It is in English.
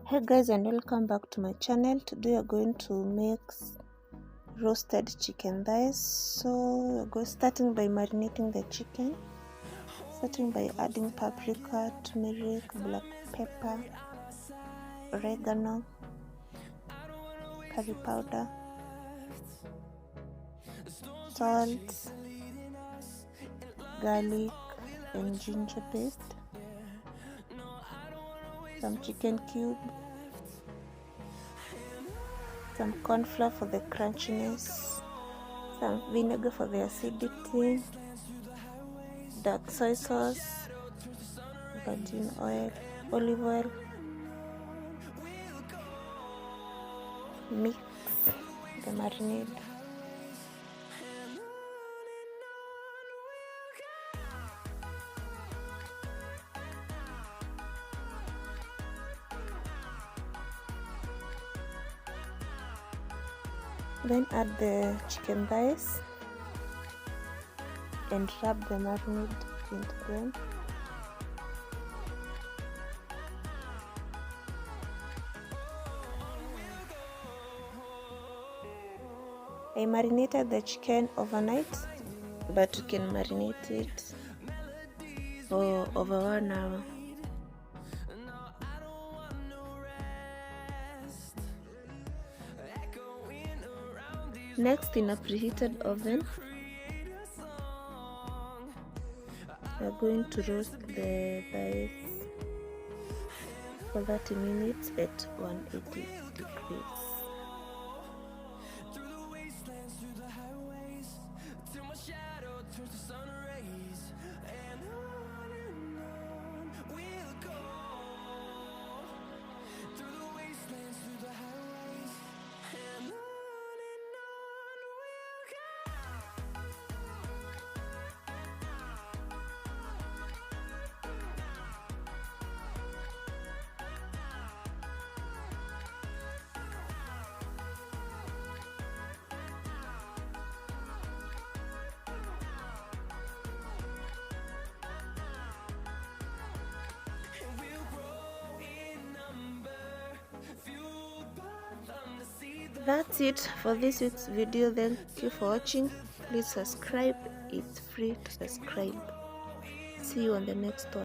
Hey guys, and welcome back to my channel. Today we are going to make roasted chicken thighs. So we're starting by marinating the chicken, starting by adding paprika, turmeric, black pepper, oregano, curry powder, salt, garlic and ginger paste, some chicken cube, some corn flour for the crunchiness, some vinegar for the acidity, dark soy sauce, virgin oil, olive oil. Mix the marinade. Then add the chicken thighs and rub the marinade into them. I marinated the chicken overnight, but you can marinate it for over 1 hour. Next, in a preheated oven, we are going to roast the thighs for 30 minutes at 180 degrees. That's it for this week's video. Thank you for watching. Please subscribe. It's free to subscribe. See you on the next one.